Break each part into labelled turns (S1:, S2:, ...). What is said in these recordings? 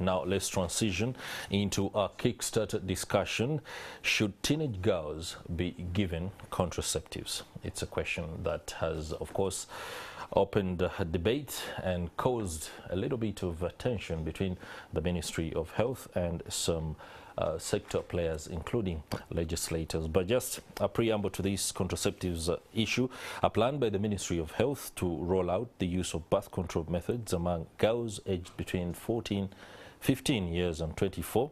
S1: Now let's transition into a Kickstarter discussion. Should teenage girls be given contraceptives? It's a question that has, of course, opened a debate and caused a little bit of tension between the Ministry of Health and some sector players, including legislators. But just a preamble to this contraceptives issue, a plan by the Ministry of Health to roll out the use of birth control methods among girls aged between 15 years and 24.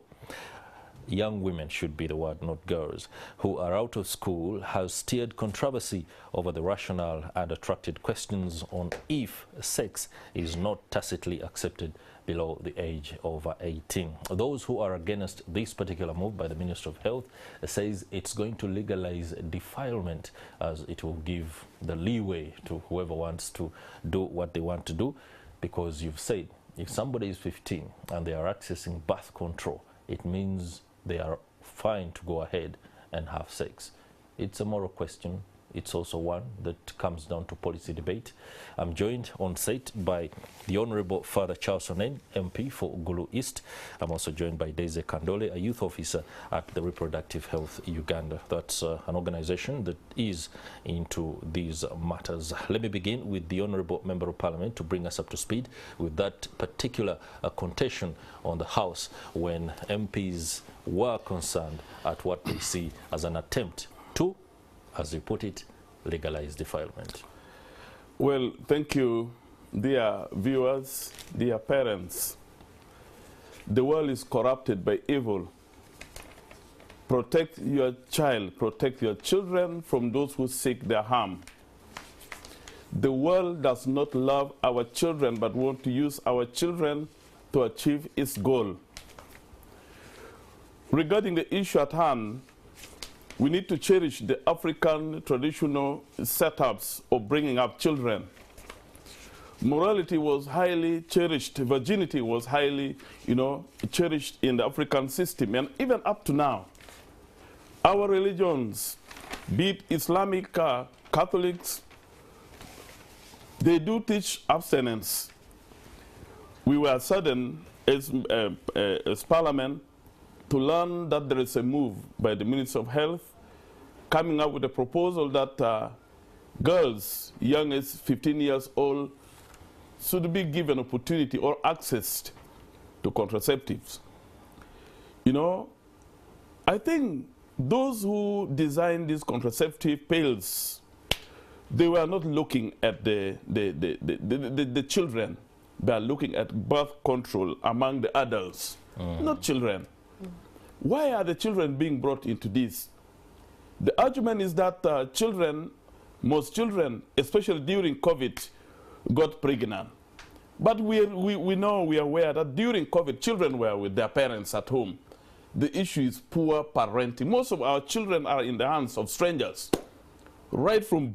S1: Young women should be the word, not girls, who are out of school, has stirred controversy over the rationale and attracted questions on if sex is not tacitly accepted below the age of 18. Those who are against this particular move by the Minister of Health says it's going to legalize defilement, as it will give the leeway to whoever wants to do what they want to do, because you've said if somebody is 15 and they are accessing birth control, it means they are fine to go ahead and have sex. It's a moral question. It's also one that comes down to policy debate. I'm joined on site by the Honourable Father Charles Onen, MP for Gulu East. I'm also joined by Daisy Kandole, a youth officer at the Reproductive Health Uganda. That's an organization that is into these matters. Let me begin with the Honourable Member of Parliament to bring us up to speed with that particular contention on the House when MPs were concerned at what they see as an attempt to, as you put it, legalize defilement.
S2: Well, thank you, dear viewers, dear parents. The world is corrupted by evil. Protect your child, protect your children from those who seek their harm. The world does not love our children, but want to use our children to achieve its goal. Regarding the issue at hand, we need to cherish the African traditional setups of bringing up children. Morality was highly cherished. Virginity was highly, cherished in the African system. And even up to now, our religions, be it Islamic, Catholics, they do teach abstinence. We were saddened as Parliament to learn that there is a move by the Ministry of Health coming up with a proposal that girls young as 15 years old should be given opportunity or access to contraceptives. I think those who designed these contraceptive pills, they were not looking at the children. They are looking at birth control among the adults, not children. Why are the children being brought into this? The argument is that most children, especially during COVID, got pregnant. But we know, we are aware that during COVID, children were with their parents at home. The issue is poor parenting. Most of our children are in the hands of strangers. Right from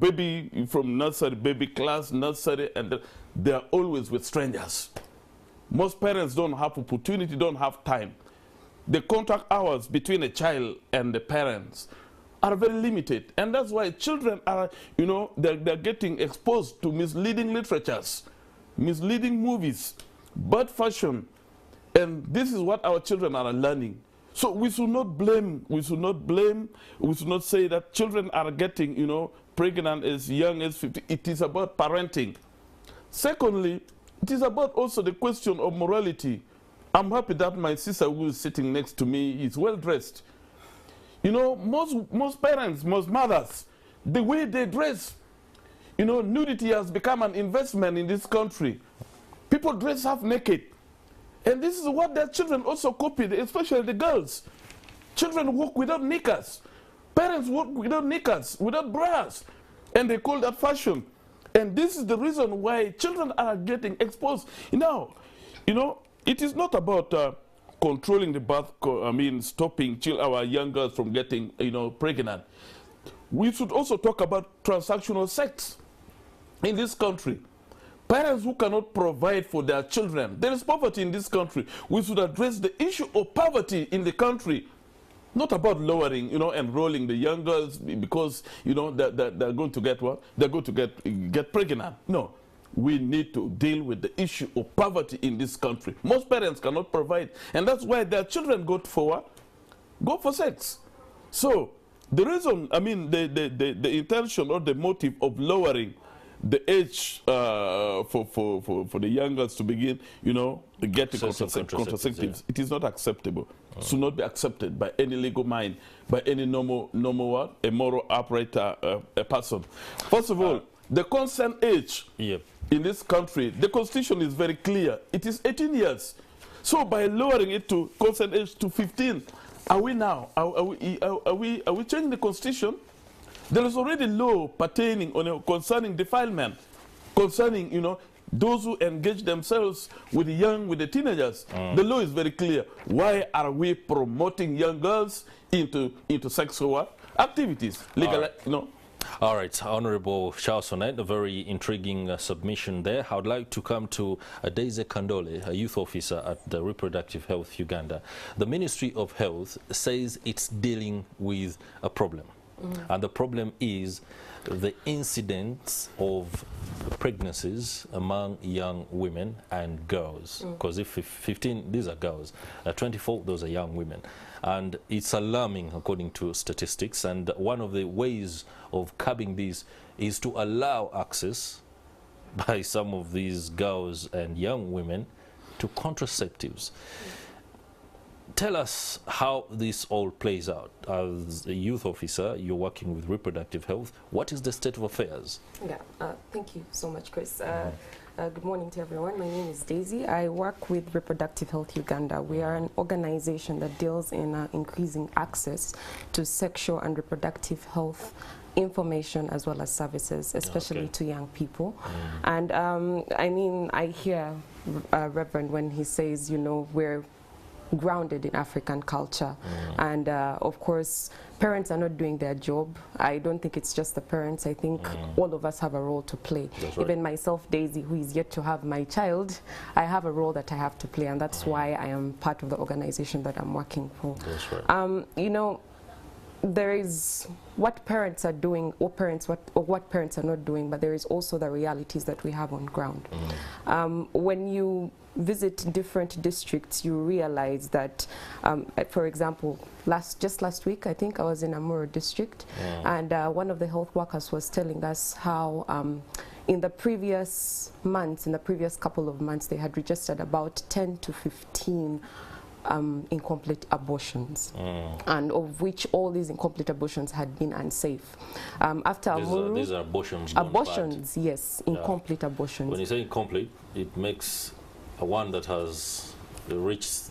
S2: nursery, baby class, nursery, and they are always with strangers. Most parents don't have opportunity, don't have time. The contact hours between a child and the parents are very limited. And that's why children are, they're getting exposed to misleading literatures, misleading movies, bad fashion. And this is what our children are learning. So we should not blame, we should not say that children are getting, pregnant as young as 50. It is about parenting. Secondly, it is about also the question of morality. I'm happy that my sister who is sitting next to me is well dressed. Most parents, most mothers, the way they dress, nudity has become an investment in this country. People dress half naked. And this is what their children also copied, especially the girls. Children walk without knickers. Parents walk without knickers, without bras. And they call that fashion. And this is the reason why children are getting exposed. It is not about controlling the birth, stopping our young girls from getting, pregnant. We should also talk about transactional sex in this country. Parents who cannot provide for their children. There is poverty in this country. We should address the issue of poverty in the country. Not about lowering, enrolling the young girls because, they're going to get what? They're going to get pregnant. No. we need to deal with the issue of poverty in this country. Most parents cannot provide, and that's why their children go for sex. So the reason, I mean, the intention or the motive of lowering the age for the young girls to begin, getting contraceptives, it is not acceptable. It should not be accepted by any legal mind, by any normal what? A moral upright a person. First of all, the consent age in this country, the constitution is very clear. It is 18 years. So by lowering it to consent age to 15, are we changing the constitution? There is already law pertaining concerning defilement, concerning those who engage themselves with the teenagers. The law is very clear. Why are we promoting young girls into sexual activities?
S1: All right, Honorable Charles Onet, a very intriguing submission there. I would like to come to Daisy Kandole, a youth officer at the Reproductive Health Uganda. The Ministry of Health says it's dealing with a problem. And the problem is the incidence of pregnancies among young women and girls. Because if 15, these are girls, 24, those are young women. And it's alarming according to statistics. And one of the ways of curbing this is to allow access by some of these girls and young women to contraceptives. Tell us how this all plays out. As a youth officer, you're working with reproductive health. What is the state of affairs?
S3: Yeah, thank you so much, Chris. Good morning to everyone. My name is Daisy. I work with Reproductive Health Uganda. We are an organization that deals in increasing access to sexual and reproductive health information as well as services, especially to young people. And I mean, I hear Reverend when he says, we're grounded in African culture. And of course, parents are not doing their job. I don't think it's just the parents. I think all of us have a role to play.
S1: That's right.
S3: Even myself, Daisy, who is yet to have my child, I have a role that I have to play, and that's why I am part of the organization that I'm working for.
S1: That's right.
S3: There is what parents are doing, or what parents are not doing, but there is also the realities that we have on ground. When you visit different districts, you realize that, for example, just last week, I think I was in Amuru district, and one of the health workers was telling us how in the previous couple of months, they had registered about 10 to 15 incomplete abortions, and of which all these incomplete abortions had been unsafe. After
S1: these are abortions.
S3: Abortions, yes, incomplete abortions.
S1: When you say incomplete, it makes one that has reached.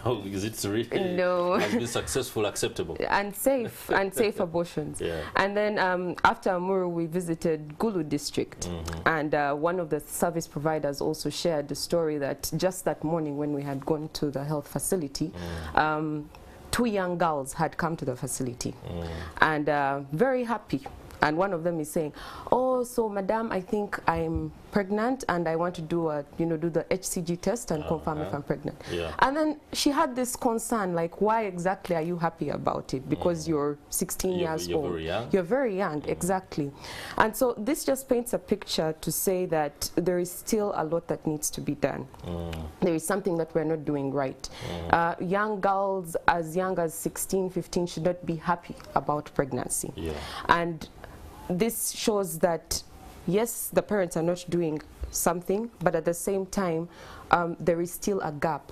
S1: How is it really?
S3: No.
S1: Has been successful, acceptable.
S3: Unsafe abortions. And then after Amuru, we visited Gulu district, and one of the service providers also shared the story that just that morning when we had gone to the health facility, 2 young girls had come to the facility, and very happy. And one of them is saying, "Oh, so madam, I think I'm pregnant and I want to do the HCG test and confirm if I'm pregnant." And then she had this concern, like, why exactly are you happy about it? Because you're 16 years old.
S1: Very young.
S3: You're very young, exactly. And so this just paints a picture to say that there is still a lot that needs to be done. There is something that we're not doing right. Young girls as young as 16, 15 should not be happy about pregnancy. And this shows that, yes, the parents are not doing something, but at the same time, there is still a gap.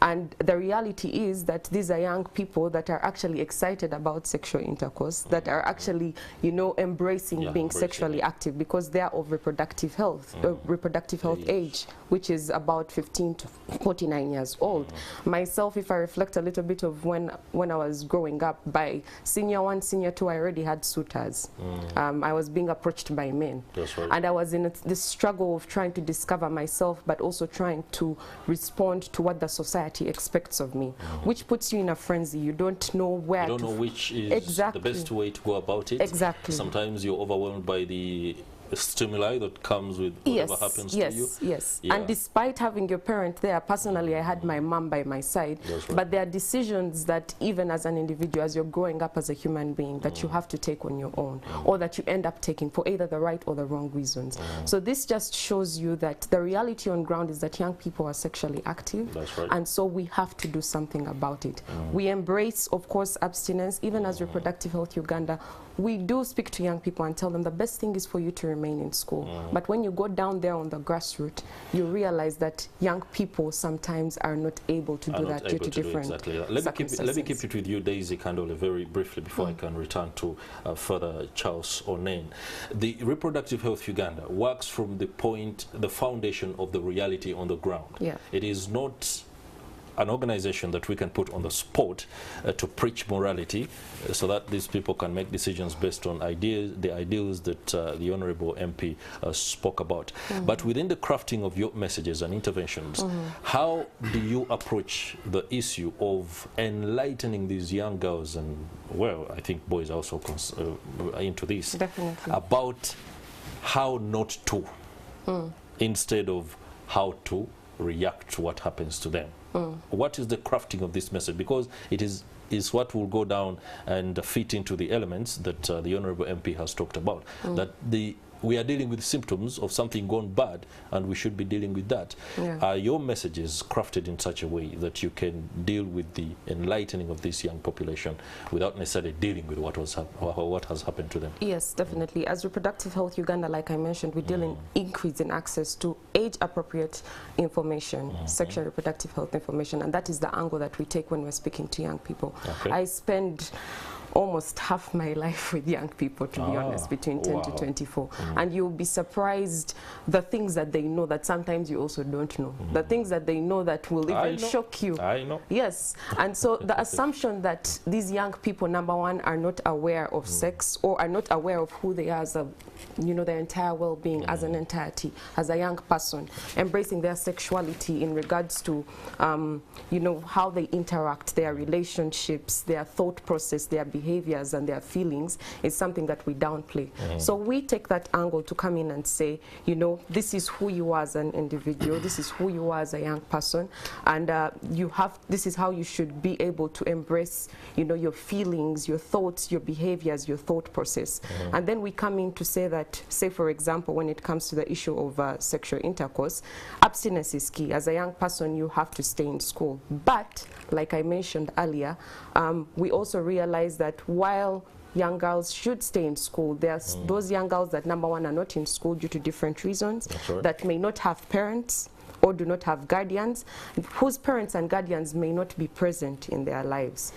S3: And the reality is that these are young people that are actually excited about sexual intercourse, that are actually, embracing being sexually active because they are of reproductive health, age, which is about 15 to 49 years old. Myself, if I reflect a little bit of when I was growing up, by senior 1, senior 2, I already had suitors. I was being approached by men. And I was in this struggle of trying to discover myself, but also trying to respond to what the society expects of me, which puts you in a frenzy. You don't know where
S1: you don't know which is the best way to go about it.
S3: Exactly.
S1: Sometimes you're overwhelmed by the stimuli that comes with whatever happens to you.
S3: Yes.
S1: Yeah.
S3: And despite having your parent there, personally, I had my mom by my side.
S1: That's right.
S3: But there are decisions that even as an individual, as you're growing up as a human being, that you have to take on your own, or that you end up taking for either the right or the wrong reasons. So this just shows you that the reality on ground is that young people are sexually active.
S1: That's right.
S3: And so we have to do something about it. We embrace, of course, abstinence. Even as Reproductive Health Uganda, we do speak to young people and tell them the best thing is for you to remain in school. But when you go down there on the grassroots, you realize that young people sometimes are not able to do that due to different circumstances.
S1: Let me keep it with you, Daisy Kandole, very briefly before I can return to further Charles Onen. The Reproductive Health Uganda works from the foundation of the reality on the ground.
S3: Yeah.
S1: It is not an organization that we can put on the spot to preach morality so that these people can make decisions based on the ideals that the Honorable MP spoke about. But within the crafting of your messages and interventions, how do you approach the issue of enlightening these young girls, and, well, I think boys also into this,
S3: Definitely.
S1: about how not to, instead of how to react to what happens to them? What is the crafting of this message? Because it is what will go down and fit into the elements that the Honorable MP has talked about, that we are dealing with symptoms of something gone bad, and we should be dealing with that.
S3: Yeah.
S1: Are your messages crafted in such a way that you can deal with the enlightening of this young population without necessarily dealing with what has happened to them?
S3: Yes, definitely. As Reproductive Health Uganda, like I mentioned, we deal in increase in access to age-appropriate information, sexual reproductive health information, and that is the angle that we take when we're speaking to young people.
S1: Okay.
S3: I spend almost half my life with young people, to be honest, between 10 to 24. And you'll be surprised the things that they know that sometimes you also don't know. The things that they know that will even shock you.
S1: I know.
S3: Yes. And so the assumption that these young people, number one, are not aware of sex, or are not aware of who they are as their entire well-being as an entirety, as a young person, embracing their sexuality in regards to, how they interact, their relationships, their thought process, their behaviors and their feelings, is something that we downplay. So we take that angle to come in and say, this is who you are as an individual, this is who you are as a young person, and this is how you should be able to embrace, your feelings, your thoughts, your behaviors, your thought process. And then we come in to say that, say for example, when it comes to the issue of sexual intercourse, abstinence is key. As a young person, you have to stay in school. But, like I mentioned earlier, we also realize that while young girls should stay in school, there's those young girls that, number one, are not in school due to different reasons, that may not have parents or do not have guardians, whose parents and guardians may not be present in their lives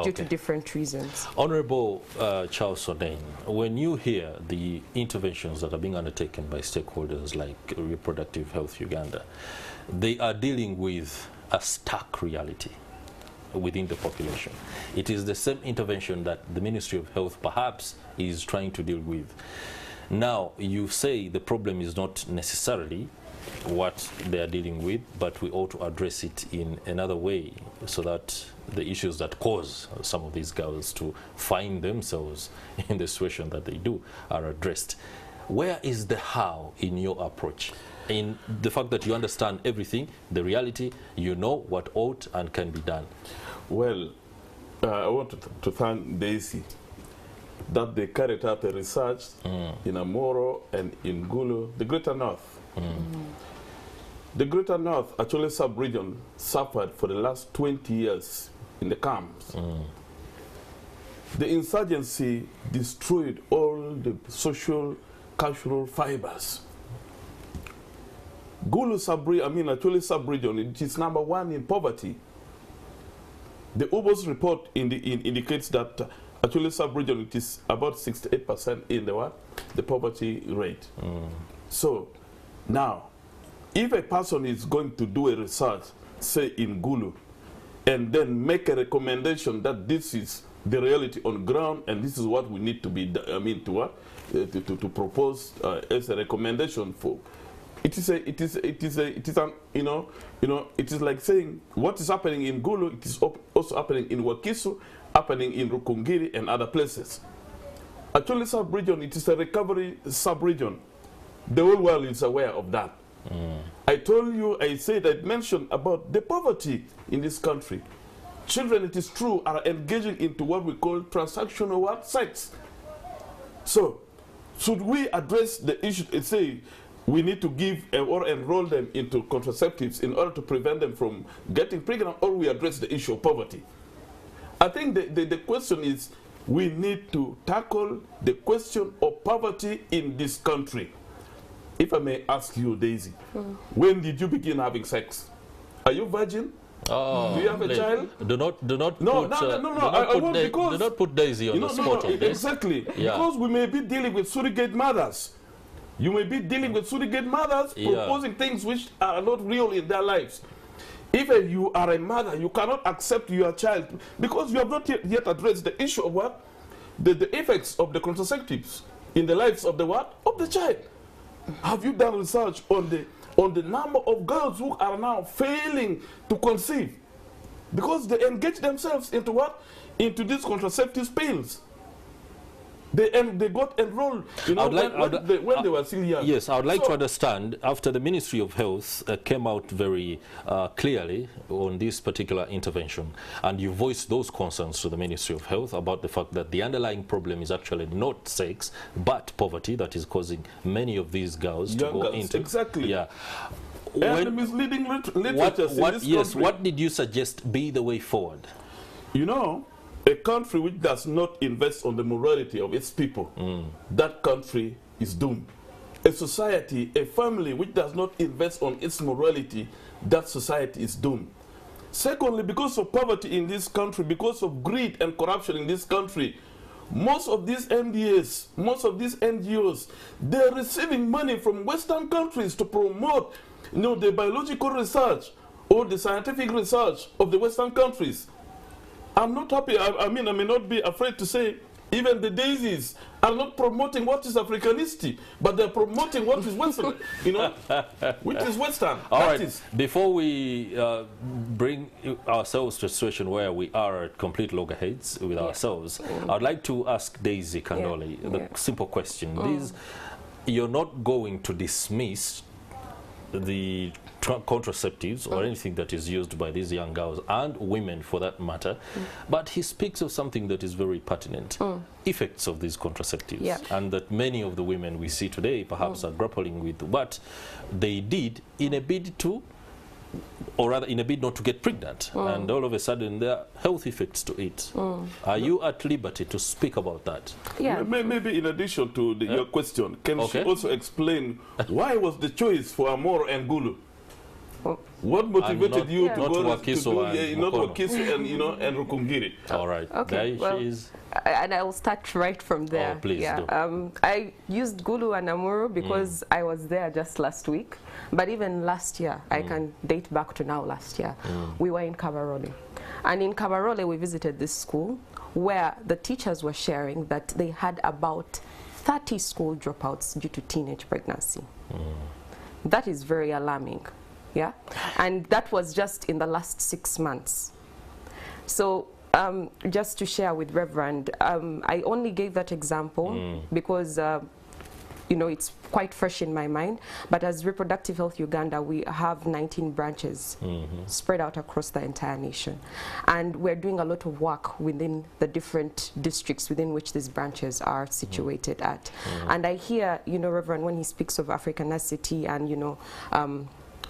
S3: due to different reasons.
S1: Honorable Charles Onen, when you hear the interventions that are being undertaken by stakeholders like Reproductive Health Uganda, they are dealing with a stark reality within the population. It is the same intervention that the Ministry of Health perhaps is trying to deal with. Now, you say the problem is not necessarily what they are dealing with, but we ought to address it in another way so that the issues that cause some of these girls to find themselves in the situation that they do are addressed. Where is the how in your approach? In the fact that you understand everything, the reality, you know what ought and can be done.
S2: Well, I want to thank Daisy that they carried out a research in Amoro and in Gulu, the Greater North. The Greater North, actually sub-region, suffered for the last 20 years in the camps. The insurgency destroyed all the social, cultural fibers. Gulu sub-region, it is number one in poverty. The UBO's report indicates that actually sub-region, it is about 68% in the poverty rate. So now, if a person is going to do a research, say in Gulu, and then make a recommendation that this is the reality on ground and this is what we need to be, to propose as a recommendation for. It is like saying what is happening in Gulu, it is also happening in Wakiso, happening in Rukungiri and other places. Actually, sub-region, it is a recovery sub-region. The whole world is aware of that. I told you, I mentioned about the poverty in this country. Children, it is true, are engaging into what we call transactional sex. So, should we address the issue and say we need to give or enroll them into contraceptives in order to prevent them from getting pregnant, or we address the issue of poverty? I think the question is, we need to tackle the question of poverty in this country. If I may ask you, Daisy, when did you begin having sex? Are you virgin?
S1: Oh,
S2: do you have a child?
S1: Do not put Daisy on the spot.
S2: Exactly. Yeah. Because we may be dealing with surrogate mothers. You may be dealing with surrogate mothers proposing things which are not real in their lives. If you are a mother, you cannot accept your child because you have not yet addressed the issue of what? The effects of the contraceptives in the lives of the what? Of the child. Have you done research on the number of girls who are now failing to conceive because they engage themselves into what? Into these contraceptive pills. They got enrolled, you know, when they were still young.
S1: Yes, I would like to understand, after the Ministry of Health came out very clearly on this particular intervention, and you voiced those concerns to the Ministry of Health about the fact that the underlying problem is actually not sex, but poverty that is causing many of these girls to go into.
S2: Exactly.
S1: Yeah.
S2: And misleading literature.
S1: Yes, what did you suggest be the way forward?
S2: You know, a country which does not invest on the morality of its people, that country is doomed. A society, a family which does not invest on its morality, that society is doomed. Secondly, because of poverty in this country, because of greed and corruption in this country, most of these MDAs, most of these NGOs, they're receiving money from Western countries to promote, you know, the biological research or the scientific research of the Western countries. I'm not happy. I may not be afraid to say even the daisies are not promoting what is Africanist, but they're promoting what is Western, you know, which is Western.
S1: All right. Before we bring ourselves to a situation where we are at complete loggerheads with ourselves, I'd like to ask Daisy Kandoli the simple question. You're not going to dismiss the contraceptives or anything that is used by these young girls and women for that matter, but he speaks of something that is very pertinent, effects of these contraceptives, and that many of the women we see today perhaps are grappling with what they did in a bid to, or rather in a bid not to get pregnant, and all of a sudden there are health effects to it. Are you at liberty to speak about that?
S3: Yeah.
S2: Maybe in addition to your question, can she also explain why was the choice for Amor and Gulu? What motivated you to go to Wakiso and, you know, and Rukungiri?
S1: All right.
S3: Okay.
S1: There she is.
S3: And I'll start right from there.
S1: Oh, please do.
S3: I used Gulu and Amuru because I was there just last week. But even last year, I can date back to now last year, we were in Kabarole. And in Kabarole, we visited this school where the teachers were sharing that they had about 30 school dropouts due to teenage pregnancy. That is very alarming. Yeah, and that was just in the last 6 months. So just to share with Reverend, I only gave that example because you know, it's quite fresh in my mind. But as Reproductive Health Uganda, we have 19 branches spread out across the entire nation. And we're doing a lot of work within the different districts within which these branches are situated at. And I hear, you know, Reverend, when he speaks of Africanity and, you know,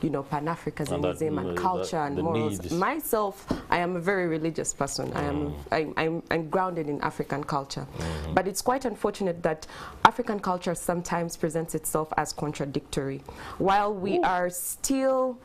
S3: Pan-Africanism and culture and morals.
S1: Needs.
S3: Myself, I am a very religious person. I'm grounded in African culture. But it's quite unfortunate that African culture sometimes presents itself as contradictory. While we are still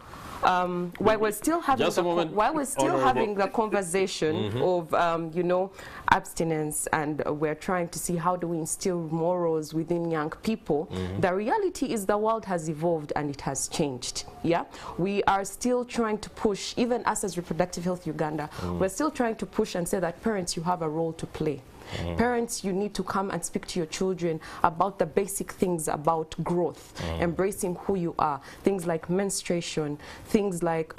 S3: while we're still having the conversation of you know, abstinence, and we're trying to see how do we instill morals within young people, the reality is the world has evolved and it has changed. Yeah, we are still trying to push, even us as Reproductive Health Uganda, we're still trying to push and say that parents, you have a role to play. Parents, you need to come and speak to your children about the basic things about growth, embracing who you are, things like menstruation, things like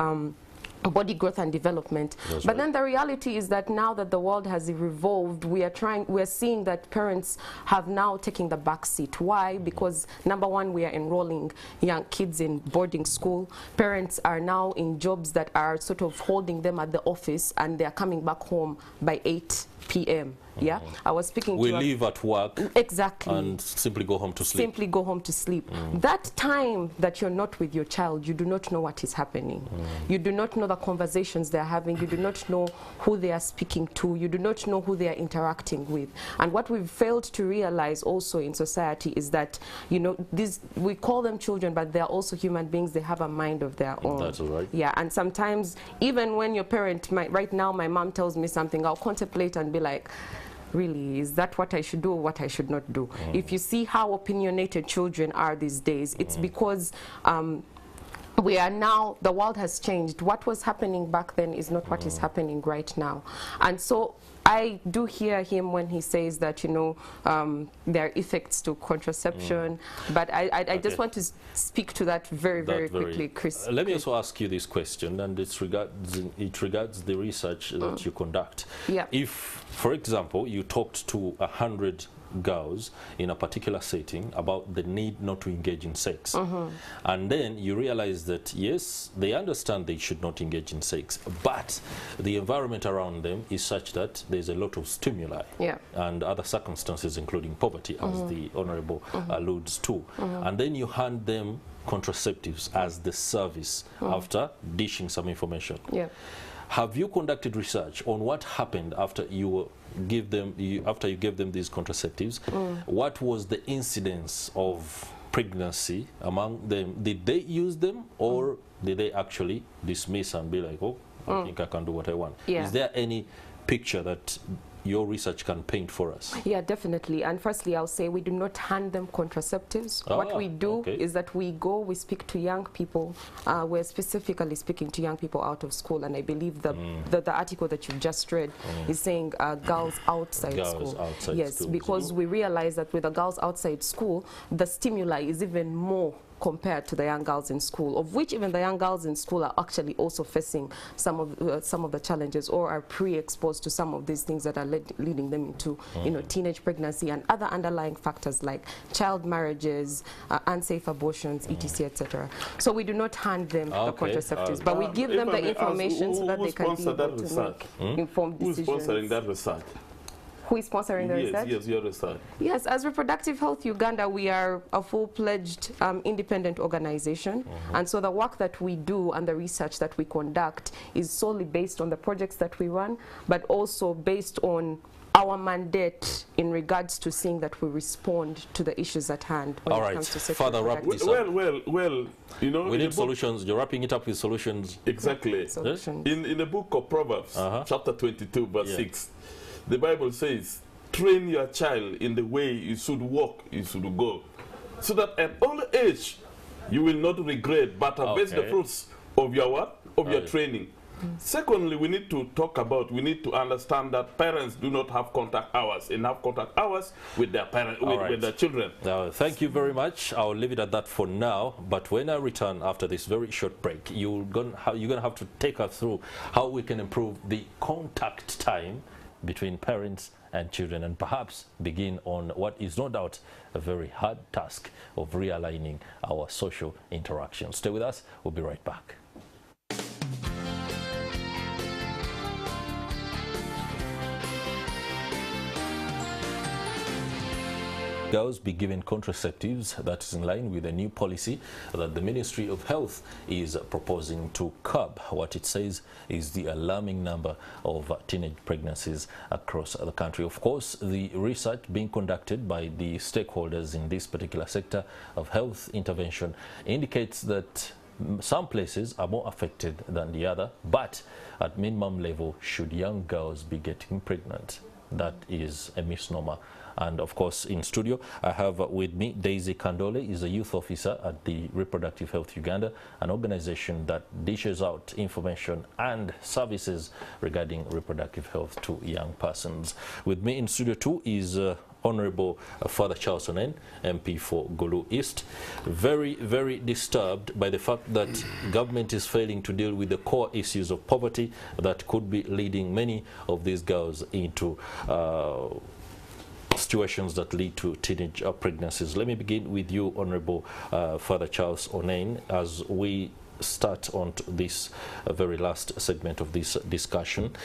S3: body growth and development.
S1: That's
S3: but
S1: right.
S3: then the reality is that now that the world has evolved, we're seeing that parents have now taken the back seat. Why? Because number one, we are enrolling young kids in boarding school. Parents are now in jobs that are sort of holding them at the office, and they're coming back home by 8 p.m. Yeah, I was speaking
S1: We
S3: to
S1: leave at work
S3: exactly
S1: and simply go home to sleep.
S3: simply go home to sleep. That time that you're not with your child, you do not know what is happening. You do not know the conversations they're having. You do not know who they are speaking to. You do not know who they are interacting with. And what we've failed to realize also in society is that, you know, we call them children, but they're also human beings. They have a mind of their own.
S1: That's right.
S3: Yeah, and sometimes even when your parent, right now my mom tells me something, I'll contemplate and be like, really, is that what I should do or what I should not do? If you see how opinionated children are these days, it's because we are now, the world has changed. What was happening back then is not what is happening right now. And so I do hear him when he says that, you know, there are effects to contraception, but I just want to speak to that very quickly, Chris.
S1: Let me also ask you this question, and it regards the research that you conduct.
S3: Yeah.
S1: If, for example, you talked to 100 girls in a particular setting about the need not to engage in sex, and then you realize that yes, they understand they should not engage in sex, but the environment around them is such that there's a lot of stimuli and other circumstances, including poverty, as the Honorable alludes to, and then you hand them contraceptives as the service after dishing some information. Have you conducted research on what happened after you gave them these contraceptives? What was the incidence of pregnancy among them? Did they use them, or did they actually dismiss and be like, oh, I think I can do what I want? Is there any picture that your research can paint for us?
S3: Yeah, definitely. And firstly, I'll say we do not hand them contraceptives. What we do is that we speak to young people. We're specifically speaking to young people out of school, and I believe the article that you just read is saying girls outside school. Yes, because we realize that with the girls outside school, the stimuli is even more compared to the young girls in school, of which even the young girls in school are actually also facing some of the challenges, or are pre-exposed to some of these things that are leading them into you know, teenage pregnancy and other underlying factors like child marriages, unsafe abortions, etc., etc. So we do not hand them the contraceptives, but we give them the information so that they can be able to make informed decisions.
S2: Who's sponsoring that research?
S3: Who is sponsoring the research?
S2: Yes, your research.
S3: Yes, as Reproductive Health Uganda, we are a full-fledged independent organization. And so the work that we do and the research that we conduct is solely based on the projects that we run, but also based on our mandate in regards to seeing that we respond to the issues at hand when it comes to sexual reproductive.
S2: Well, you know,
S1: we need solutions. You're wrapping it up with solutions.
S2: Exactly.
S3: Solutions.
S2: In the book of Proverbs, chapter 22, verse 6, the Bible says, train your child in the way you should walk, you should go, so that at old age you will not regret, but harvest the fruits of your what? Of your training. Secondly, we need to understand that parents do not have enough contact hours with their parents, with their children.
S1: Thank you very much. I'll leave it at that for now. But when I return after this very short break, you're gonna have to take us through how we can improve the contact time between parents and children, and perhaps begin on what is no doubt a very hard task of realigning our social interactions. Stay with us. We'll be right back. Girls be given contraceptives. That is in line with a new policy that the Ministry of Health is proposing to curb what it says is the alarming number of teenage pregnancies across the country. Of course, the research being conducted by the stakeholders in this particular sector of health intervention indicates that some places are more affected than the other, but at minimum level, should young girls be getting pregnant? That is a misnomer. And of course, in studio, I have with me Daisy Kandole, is a youth officer at the Reproductive Health Uganda, an organization that dishes out information and services regarding reproductive health to young persons. With me in studio too is Honorable Father Charles Onen, MP for Gulu East, very, very disturbed by the fact that government is failing to deal with the core issues of poverty that could be leading many of these girls into situations that lead to teenage pregnancies. Let me begin with you, Honorable Father Charles Onen, as we start on to this very last segment of this discussion.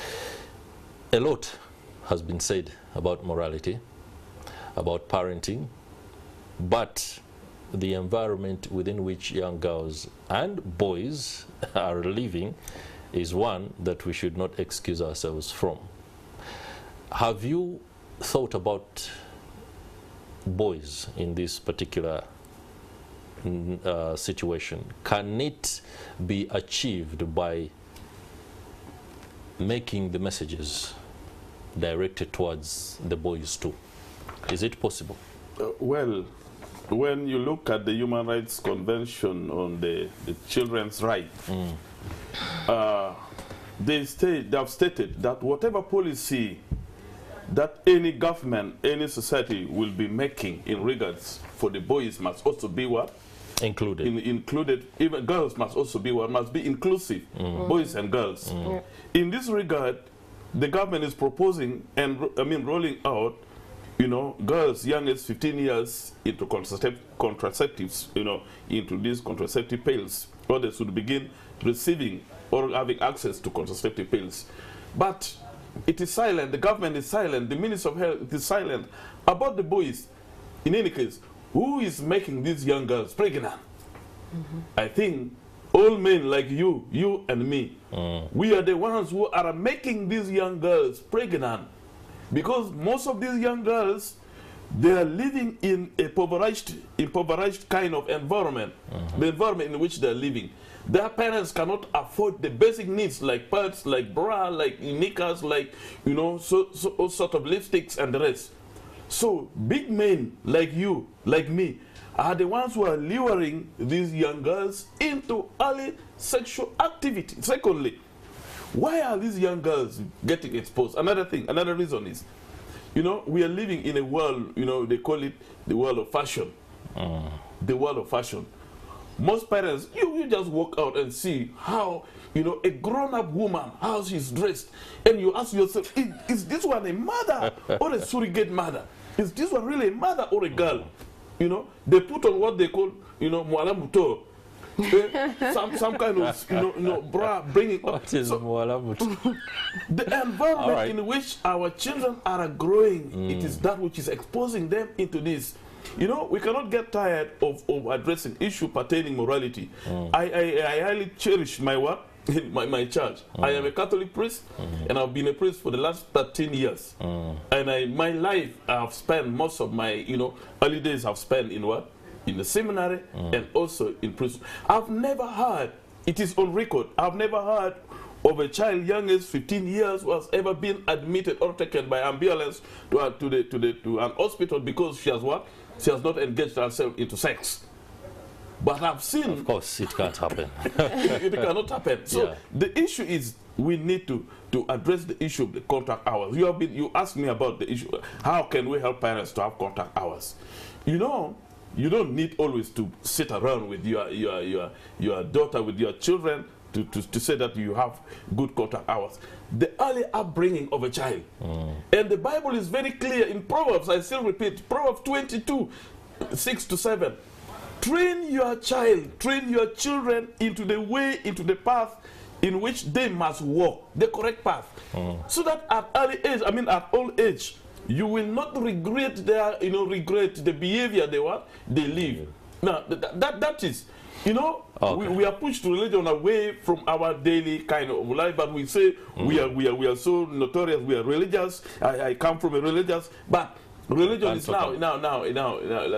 S1: A lot has been said about morality, about parenting, but the environment within which young girls and boys are living is one that we should not excuse ourselves from. Have you thought about boys in this particular situation? Can it be achieved by making the messages directed towards the boys too? Is it possible?
S2: Well, when you look at the Human Rights Convention on the children's rights, they have stated that whatever policy that any government, any society will be making in regards for the boys must also be what?
S1: Included.
S2: Included. Even girls must also be what? Must be inclusive, boys and girls. In this regard, the government is proposing and rolling out, girls young as 15 years into contraceptives, into these contraceptive pills, or they should begin receiving or having access to contraceptive pills. But it is silent, the government is silent, the Minister of Health is silent about the boys. In any case, who is making these young girls pregnant? I think all men like you and me, we are the ones who are making these young girls pregnant, because most of these young girls, they are living in a impoverished kind of environment, the environment in which they are living. Their parents cannot afford the basic needs like pads, like bra, like knickers, like, all sort of lipsticks and the rest. So big men like you, like me, are the ones who are luring these young girls into early sexual activity. Secondly, why are these young girls getting exposed? Another reason is, we are living in a world, they call it the world of fashion. The world of fashion. Most parents, you just walk out and see how, a grown-up woman, how she's dressed. And you ask yourself, is this one a mother or a surrogate mother? Is this one really a mother or a girl? They put on what they call, mwalamuto. Some kind of, bra, bringing up.
S1: What is mwalamuto?
S2: The environment in which our children are growing, it is that which is exposing them into this. We cannot get tired of addressing issue pertaining morality. I highly cherish my work in my church. I am a Catholic priest, and I've been a priest for the last 13 years. And my life, I've spent most of my, early days I've spent in what? In the seminary and also in prison. I've never heard, it is on record, I've never heard of a child young as 15 years who has ever been admitted or taken by ambulance to an hospital because she has what? She has not engaged herself into sex. But I've seen...
S1: Of course, it can't happen.
S2: It cannot happen. So the issue is we need to address the issue of the contact hours. You asked me about the issue. How can we help parents to have contact hours? You don't need always to sit around with your daughter, with your children, to say that you have good contact hours. The early upbringing of a child. And the Bible is very clear in Proverbs, I still repeat, Proverbs 22, 6-7. Train your child, train your children into the way, into the path in which they must walk, the correct path. So that at old age, you will not regret regret the behavior they live. Now, that is, we are pushed religion away from our daily kind of life, but we say we are so notorious, we are religious. I come from a religious, but religion is now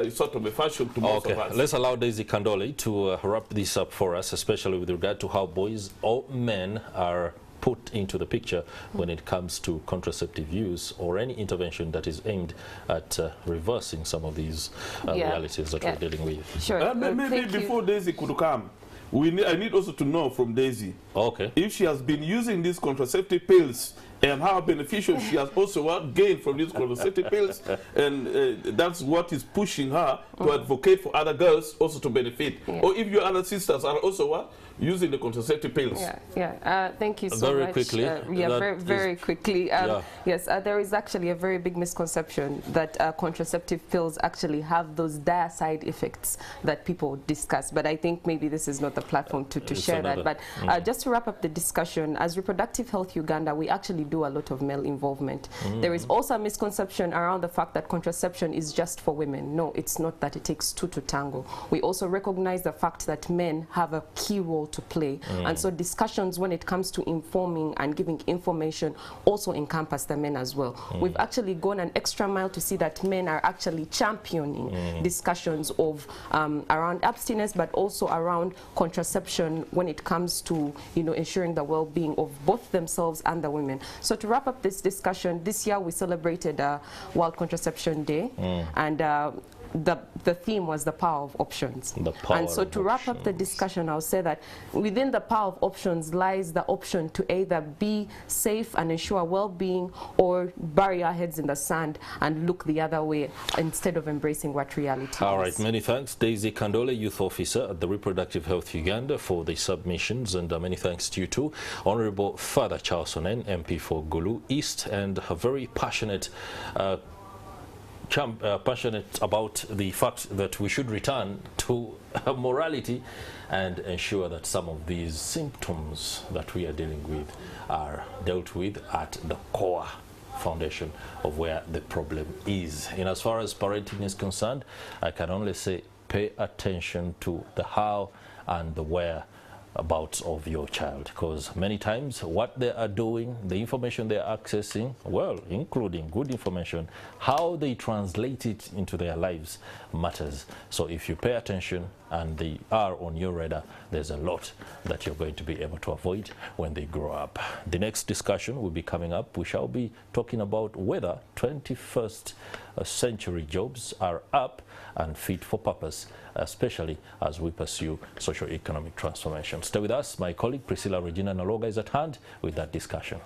S2: sort of a fashion to most of us.
S1: Let's allow Daisy Kandole to wrap this up for us, especially with regard to how boys or men are put into the picture when it comes to contraceptive use or any intervention that is aimed at reversing some of these realities that we're dealing with.
S3: Sure.
S2: Maybe before Daisy could come, I need also to know from Daisy if she has been using these contraceptive pills and how beneficial she has also gained from these contraceptive pills, and that's what is pushing her to advocate for other girls also to benefit. Or if your other sisters are also using the contraceptive pills.
S3: Thank you so much.
S1: Quickly.
S3: Very quickly. Yes, there is actually a very big misconception that contraceptive pills actually have those dire side effects that people discuss. But I think maybe this is not the platform to share that. But just to wrap up the discussion, as Reproductive Health Uganda, we actually do a lot of male involvement. There is also a misconception around the fact that contraception is just for women. No, it's not that. It takes two to tango. We also recognize the fact that men have a key role to play. And so discussions when it comes to informing and giving information also encompass the men as well. We've actually gone an extra mile to see that men are actually championing discussions of around abstinence, but also around contraception when it comes to ensuring the well-being of both themselves and the women. So to wrap up this discussion, this year we celebrated World Contraception Day, and the theme was the power of options. And so to wrap up the discussion, I'll say that within the power of options lies the option to either be safe and ensure well-being, or bury our heads in the sand and look the other way instead of embracing what reality is.
S1: All right, many thanks. Daisy Kandole, Youth Officer at the Reproductive Health Uganda, for the submissions, and many thanks to you too. Honorable Father Charles Onen, MP for Gulu East, and a very passionate passionate about the fact that we should return to morality and ensure that some of these symptoms that we are dealing with are dealt with at the core foundation of where the problem is. And as far as parenting is concerned, I can only say pay attention to the how and the where about of your child, because many times what they are doing, the information they are accessing, well, including good information, how they translate it into their lives matters. So if you pay attention and they are on your radar, there's a lot that you're going to be able to avoid when they grow up. The next discussion will be coming up. We shall be talking about whether 21st century jobs are up and fit for purpose, especially as we pursue socio-economic transformation. Stay with us. My colleague Priscilla Regina Naloga is at hand with that discussion.